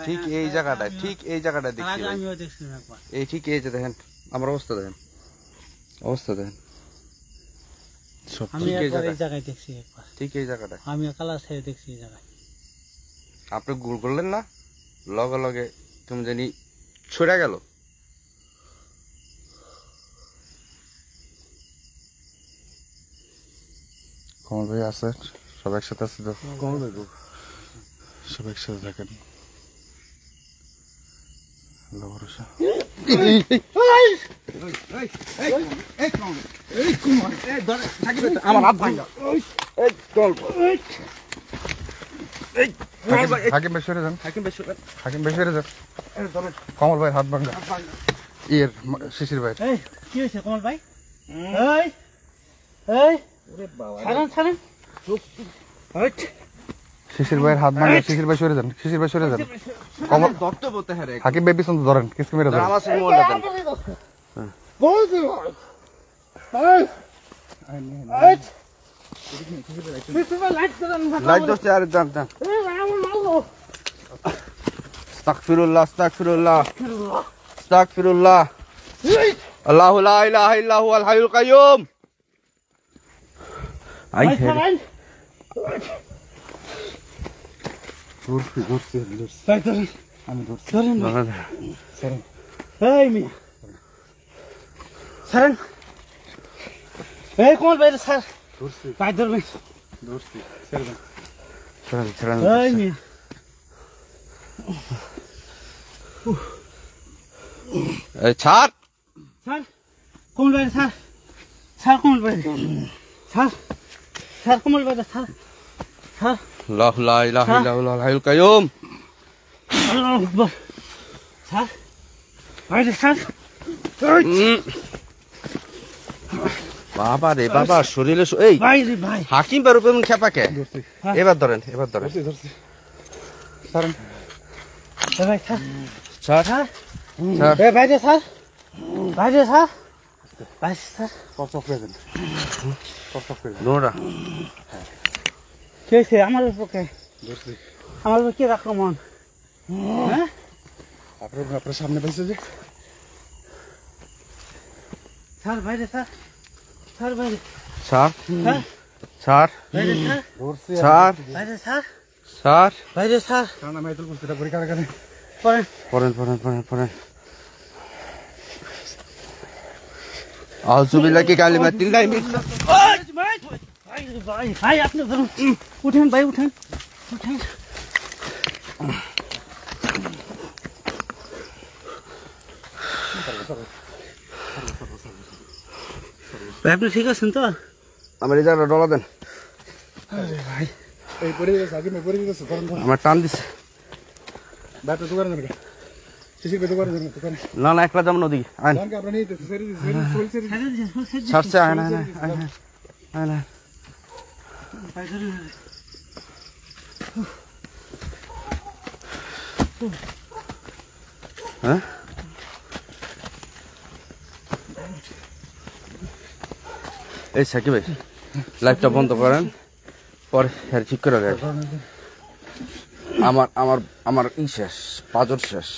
ঠিক এই জায়গাটায়, ঠিক এই জায়গাটায় দেখছি ভাই। আমিও দেখছি একবার। এই ঠিক এই যে দেখেন, আমার অবস্থা দেখেন, অবস্থা দেখেন, আমি ঠিক এই একবার এই জায়গায়, জায়গায় দেখছি একবার। ঠিক এই জায়গাটায়। আমি কালার ছেড়ে দেখছি এই জায়গায়। আপনি গুল করলেন না, লগে লগে তুমি জানি ছড়ে গেল। কমল ভাই আছে, সব একসাথে আছে তো? কমল ভাই গো, সব একসাথে থাকেন। আল্লাহ ভরসা। আমার হাত ভাই, এই চল হাকিম ভাই সরে যান, হাকিম বেশ হাকিম ভাই সরে যান। কমল ভাই হাত ভাঙ্গা, ইয়ের শিশির ভাই। এই কি হয়েছে কমল ভাই? এই এই ছাড়েন ছাড়েন। শিশির ভাইয়ের হাত ভাঙ্গা, শিশির ভাই সরে যান, শিশির ভাই সরে যান। কমল ধরতে বলতে হ্যাঁ রে, হাকিম ভাই পিছন ধরেন, কিসকে মেরে ধরেন। আমার সঙ্গে মোবাইলটা দেন। লাইট ধরছে, আরে যান যান। আস্তাগফিরুল্লাহ, আস্তাগফিরুল্লাহ, আস্তাগফিরুল্লাহ। আল্লাহু লা ইলাহা ইল্লা হুয়াল হাইয়ুল কাইয়্যুম। আই হেড আমি ধরছি। এই মিয়া ছাড়েন। এই কমল ভাই স্যার পাই ধরবেন। এই মিয়া এই ছাড়। স্যার কমল বাইরে স্যার, স্যার কমল বাইরে, স্যার স্যার কমল বাইরে স্যার, স্যার আল্লাহু লা ইলাহা ইল্লাল্লাহুল হাইয়ুল কাইয়ুম। আল্লাহু আকবার, স্যার বাইরে স্যার। বাবা রে বাবা, শরীরে এই বাইরে ভাই, হাকিম বের উপরে খেপাকে। এবার ধরেন, এবার ধরেন। ভাই স্যার, ছাড় স্যার ছাড়। বাইরে স্যার, বাইরে স্যার, বাইরে স্যার। নোরা কে সে আমার পক্ষে, আমার উপর কি রকম? হ্যাঁ আপনার সামনে পাইছে যে স্যার বাইরে স্যার, স্যার বাইরে ছাড় স্যার, ছাড় বাইরে স্যার, ছাড় বাইরে স্যার, ছাড়। বাইরে স্যার। কারণ আমি তো বুঝতে পারি কারণে পরে পড়েন পড়েন পড়েন পড়েন। আউযুবিল্লাহি কালিমাতিল্লাহি মিন ভাই ভাই ভাই ভাই আপনি ধরুন, উঠেন ভাই উঠেন, উঠেন। ভাই আপনি ঠিক আছেন তো? আমার এই জায়গাটা ডলা দেন। এই পরে গেছে আগে পরে গেছে কারণ আমার টান দিছে। ব্যাটা দোকানে যাবে শিশির বে দোকানে যাবে দোকানে না না, একলা যাবো নদী। আইন জানকে আপনি নিতে সেরি চলছে ছাড়ছে। আইন আইন আইন আইন আইন। হ্যাঁ এই সাকিব ভাই, লাইটটা বন্ধ করেন, পরে হ্যাঁ ঠিক করে দেয়। আমার আমার আমার ই শেষ, পাজর শেষ।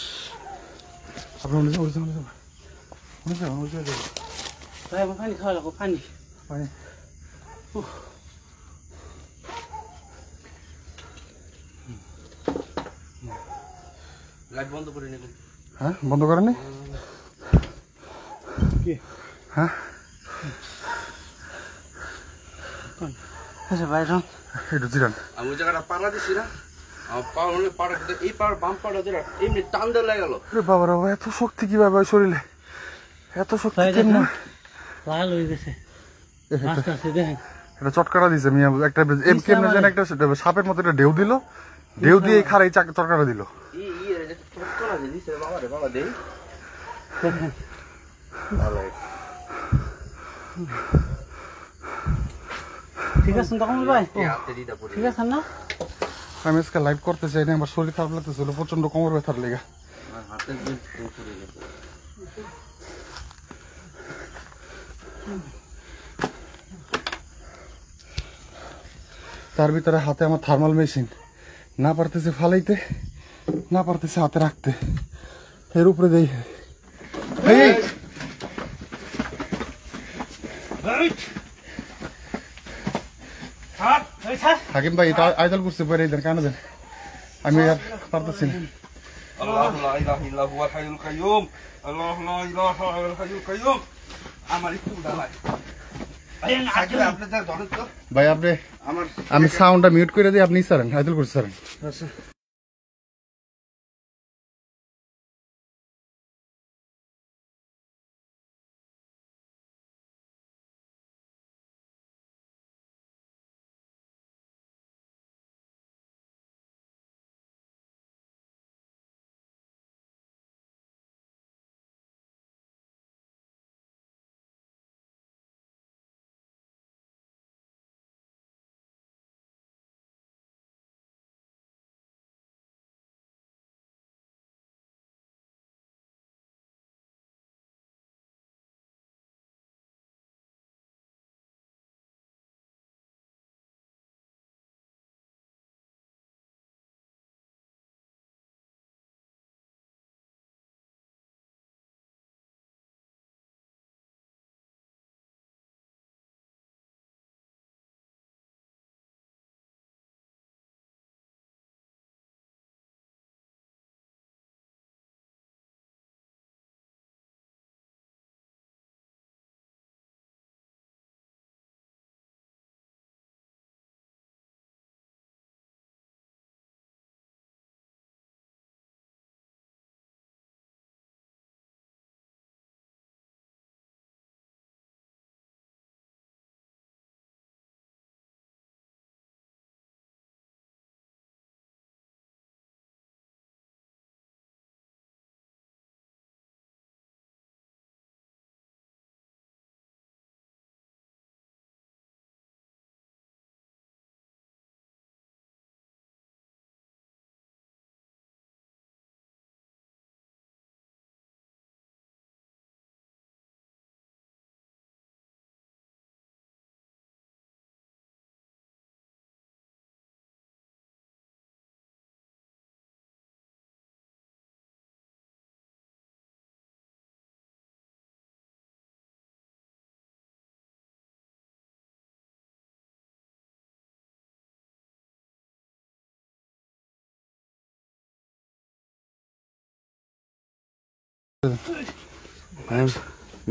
আপনি উনি উনি ভাই আমার পানি খাওয়া লাগবো, পানি। পানি লাইট বন্ধ করে নেবেন। হ্যাঁ বন্ধ করেন নি কি? হ্যাঁ আচ্ছা ভাই রন, একটু জিরান আমি ওই জায়গাটা পাড়া দিছি না, আমার পা হলে পাড়া দিতে, এই পাড় বাম পাড়া যেটা এমনি টান দিয়ে লেগে গেল। আরে বাবা রে বাবা, এত শক্তি কিভাবে হয় শরীরে, এত শক্তি ভাই কেমনে? দেখুন লাল হয়ে গেছে, আস্তে আস্তে দেখেন। এটা চটকারা দিছে মিয়া, একটা এম কেমনে যেন একটা সাপের মতো একটা ঢেউ দিল, ঢেউ দিয়ে এই খারাই চটকারা দিল। চটকরা যে দিছে বাবা রে বাবা, দেই ঠিক আছেন তখন ভাই? হাতে দিতে পড়ে। ঠিক আছেন না? আমি আজকে লাইট করতে চাই না, আমার শরীর খারাপ লাগতেছিল প্রচন্ড, কোমর ব্যথার লেগে। আমার হাতের দিন পড়ে গেছে। তার ভিতরে হাতে আমার থার্মাল মেশিন, না পারতেছে ফালাইতে, না পারতেছে হাতে রাখতে, এর উপরে দেই। এই, হাকিম ভাই এটা আইদাল করছে পরে দেন, কানে দেন, আমি আর পারতেছি না। আল্লাহু লা ইলাহা ইল্লা হুয়াল হাইয়ুল কাইয়ুম। আল্লাহু লা ইলাহা ইল্লাল হাইয়ুল কাইয়ুম। আমার একটু দাঁড়ায়। সাকিব ভাই, আপনি যা ধরেন তো। ভাই আপনি, আমার আমি সাউন্ডটা মিউট করে দিই, আপনি সারেন, আইদাল করছে সারেন।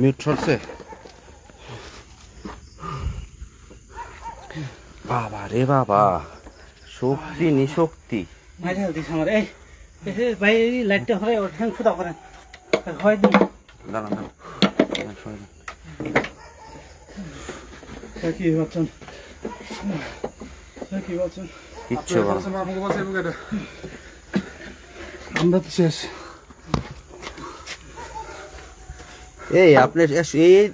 মিউট ছড়ছে বাবা রে বাবা, শক্তি নিশক্তি। মাইরে দিস আমার এই ভাই লাইটটা হয় ওর ঠ্যাং ফুটা করেন হয় দিন দাঁড়ান কি বলছেন কি বলছেন কিচ্ছু আমরা তো শেষ। এই আপনার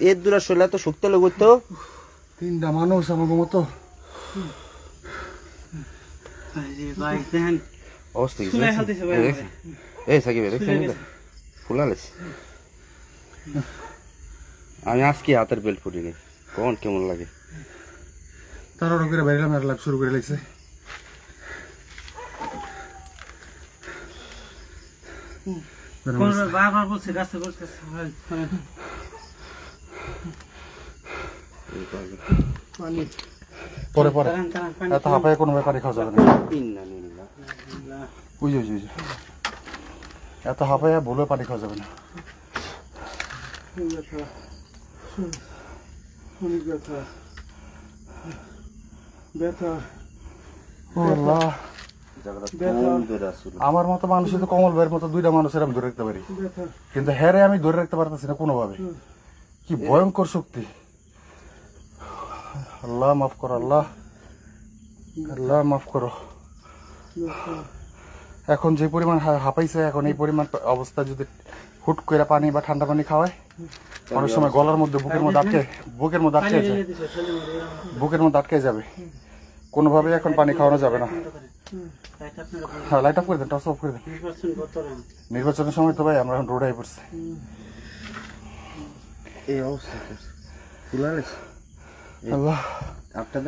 এর দূরা শৈলা তো শুক্ত লোক তো 3টা মানুষ আমার মতো ভাই দেখেন অবস্থা কি ফুলাই হালতেছে ভাই এই সাকিব দেখছেন ফুলালেছ। আমি আজকে হাতের বেল্ট ফুটিনি, কোন কেমন লাগে। তাড়াহুড়ো করে বেরিলাম আর লাইভ শুরু করে লাগছে। কোন বারবার বলছে রাস্তা করতে পরে পরে এত হাঁপায় কোনো ব্যাপারে খাওয়া যাবে না। বুঝে এত হাঁপায় ভুলে পানি খাওয়া যাবে না। আমার মতো মানুষ তো কমল ভাইয়ের মতো 2টা মানুষের আমি ধরে রাখতে পারি, কিন্তু হ্যারে আমি ধরে রাখতে পারতেছি না কোনোভাবে। কি ভয়ঙ্কর শক্তি! আল্লাহ মাফ করো, আল্লাহ আল্লাহ মাফ করো। এখন যে পরিমাণ হাঁপাইছে, এখন এই পরিমাণ অবস্থা যদি হুট করে পানি বা ঠান্ডা পানি খাওয়ায়, অনেক সময় গলার মধ্যে বুকের মধ্যে আটকে যাবে। কোনোভাবে এখন পানি খাওয়ানো যাবে না। হ্যাঁ, লাইট অফ করে দেন, টর্চ অফ করে দেন। নির্বাচনের সময় তো ভাই আমরা এখন রোডে পড়ছি। এই অবস্থা ফুলালেছ আল্লাহ আটটা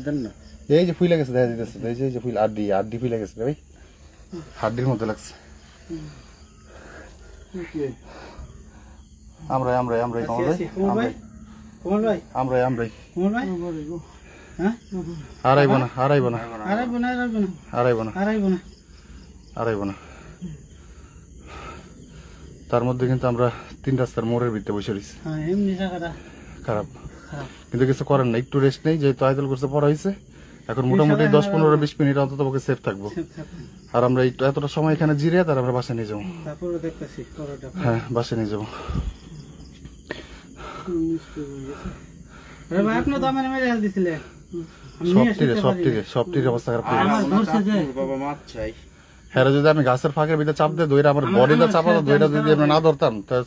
দেন না। এই যে ফুলে গেছে দেখা দিতেছে, এই যে ফুল আড্ডি ফুলে গেছে ভাই, হাড্ডির মধ্যে লাগছে। আমরাই আড়াইব না। তার মধ্যে কিন্তু আমরা 3 রাস্তার মোড়ের ভিতরে বসে রয়েছি। খারাপ, কিন্তু কিছু করেন না, একটু রেস্ট নেই। যেহেতু আয়তল করতে পড়া হয়েছে, এখন মোটামুটি 10-15-20 মিনিট অন্তত সেফ থাকবো। আর আমরা এতটা সময় এখানে জিরে তার আমরা বাসায় নিয়ে যাবো। হ্যাঁ, বাসায় নিয়ে যাবো। সবটির অবস্থা খারাপ। হ্যাঁ, যদি আমি গাছের ফাঁকের ভিতরে চাপ দিয়ে দইরা আমার বডিটা চাপা দইটা যদি আমরা না ধরতাম তাহলে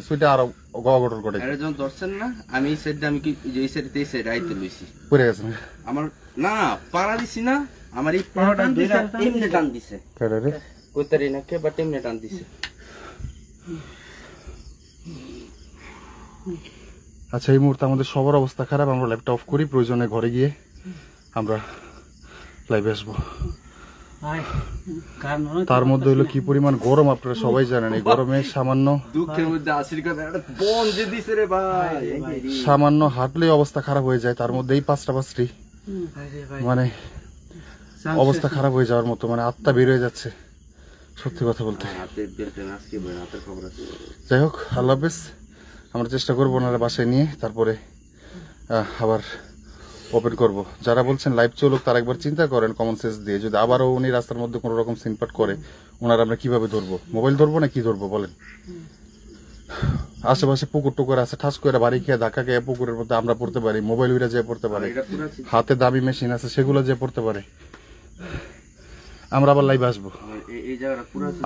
সুইটা আরো গড় করে যখন ধরছেন না, আমি এই সাইডে আমি কি এই সাইডে এই সাইডে আইতে লইছি পড়ে গেছে আমার না পাড়া দিছি না, আমার এই পাড়াটা দইরা এমনি টান দিছে। কেডা রে কইতারি না কে বাট এমনি টান দিছে। আচ্ছা, এই মুহূর্তে আমাদের সবার অবস্থা খারাপ। আমরা ল্যাপটপ অফ করি, প্রয়োজনে ঘরে গিয়ে আমরা লাইভে আসবো। তার মধ্যে হলো কি পরিমাণ গরম আপনারা সবাই জানেন। এই গরমে দুঃখের মধ্যে আশীর্বাদ বন যে দিছে রে ভাই, সামান্য হাঁটলেই অবস্থা খারাপ হয়ে যায়। তার মধ্যে এই 5টা পাঁচটি মানে অবস্থা খারাপ হয়ে যাওয়ার মতো, মানে আত্মা বের হয়ে যাচ্ছে সত্যি কথা বলতে। যাই হোক, আল্লাহ হাফেজ। আমরা চেষ্টা করবো ওনারা বাসায় নিয়ে তারপরে আবার ওপেন করব। যারা বলছেন লাইভ চলুক, তারা একবার চিন্তা করেন কমন সেন্স দিয়ে, যদি আবারও উনি রাস্তার মধ্যে কোনো রকম সিনপাট করে, ওনারা আমরা কিভাবে ধরবো? মোবাইল ধরবো না কি ধরবো বলেন? আশেপাশে পুকুর টুকুর আছে, ঠাস করে বাড়ি খেয়ে ধাক্কা খেয়ে পুকুরের মধ্যে আমরা পড়তে পারি, মোবাইল উইরা যেয়ে পড়তে পারে, হাতে দামি মেশিন আছে সেগুলো যেয়ে পড়তে পারে। আমরা আবার লাইভ আসবো,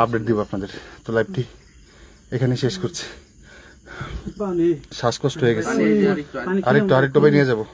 আপডেট দিব আপনাদের। তো লাইভটি এখানে শেষ করছি। শ্বাসকষ্ট হয়ে গেছে, আরেকটু নিয়ে যাবো।